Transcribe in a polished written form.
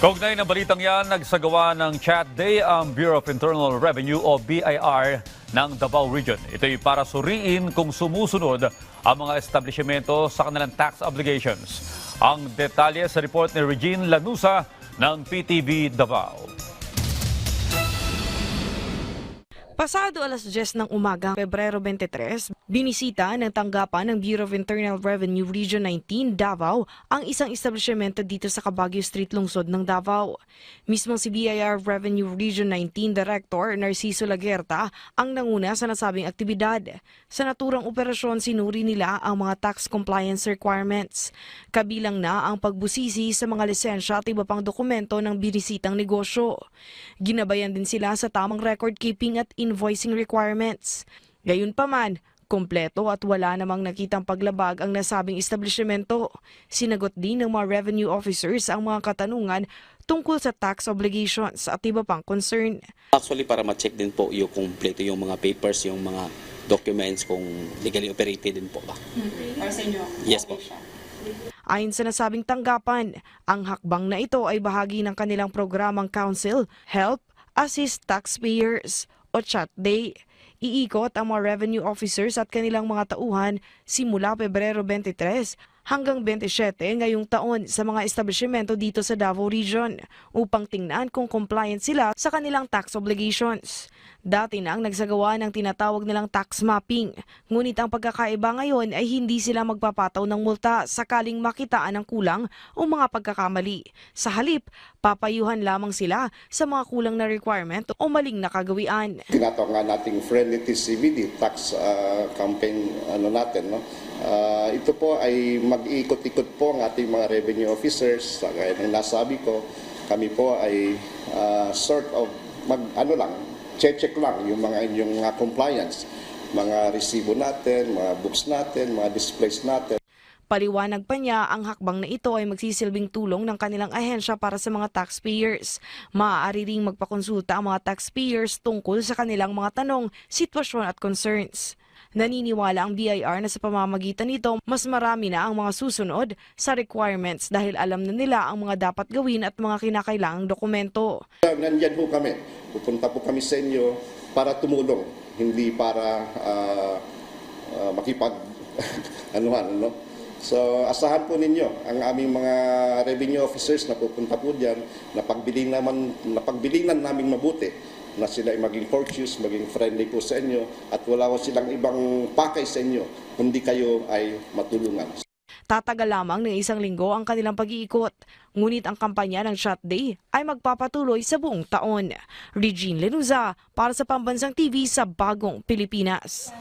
Kaugnay ng balitang yan, nagsagawa ng chat day ang Bureau of Internal Revenue o BIR ng Davao Region. Ito'y para suriin kung sumusunod ang mga establishmento sa kanilang tax obligations. Ang detalye sa report ni Regine Lanusa ng PTV Davao. Pasado alas 10 ng umaga, Pebrero 23, binisita ng tanggapan ng Bureau of Internal Revenue Region 19, Davao, ang isang establishmento dito sa Cabaguio Street, lungsod ng Davao. Mismong si BIR Revenue Region 19 Director Narciso Laguerta ang nanguna sa nasabing aktibidad. Sa naturang operasyon, sinuri nila ang mga tax compliance requirements. Kabilang na ang pagbusisi sa mga lisensya at iba pang dokumento ng binisitang negosyo. Ginabayan din sila sa tamang record keeping at invoicing requirements. Gayunpaman, kompleto at wala namang nakitang paglabag ang nasabing establishmento. Sinagot din ng mga revenue officers ang mga katanungan tungkol sa tax obligations at iba pang concern. Actually, para ma-check din po yung kompleto yung mga papers, yung mga documents kung legally operated din po ba. Para sa inyo? Yes po. Ayon sa nasabing tanggapan, ang hakbang na ito ay bahagi ng kanilang programang Council, Help, Assist Taxpayers o Chat Day. Iikot ang mga revenue officers at kanilang mga tauhan simula Pebrero 23 hanggang 27 ngayong taon sa mga establishmento dito sa Davao Region upang tingnan kung compliant sila sa kanilang tax obligations. Dati na ang nagsagawa ng tinatawag nilang tax mapping, ngunit ang pagkakaiba ngayon ay hindi sila magpapataw ng multa sakaling makitaan ng kulang o mga pagkakamali. Sa halip, papayuhan lamang sila sa mga kulang na requirement o maling nakagawian. Tinatawag nga nating Friendly TCBD, tax campaign natin. No? Ito po ay mag-iikot-ikot po ang ating mga revenue officers. Gaya ng nasabi ko, kami po ay sort of check lang yung mga inyong compliance, mga resibo natin, mga books natin, mga displays natin. Paliwanag pa niya, ang hakbang na ito ay magsisilbing tulong ng kanilang ahensya para sa mga taxpayers. Maaari ring magpakonsulta ang mga taxpayers tungkol sa kanilang mga tanong, sitwasyon at concerns. Naniniwala ang BIR na sa pamamagitan nito, mas marami na ang mga susunod sa requirements dahil alam na nila ang mga dapat gawin at mga kinakailangang dokumento. Nandyan po kami. Pupunta po kami sa inyo para tumulong, hindi para makipag ano. So asahan po ninyo ang aming mga revenue officers na pupunta po diyan na pagbilinan naming mabuti na sila ay maging courteous, maging friendly po sa inyo at wala ko silang ibang pakay sa inyo kundi kayo ay matulungan. Tatagal lamang ng 1 linggo ang kanilang pag-iikot. Ngunit ang kampanya ng Chat Day ay magpapatuloy sa buong taon. Regine Lanusa para sa Pambansang TV sa Bagong Pilipinas.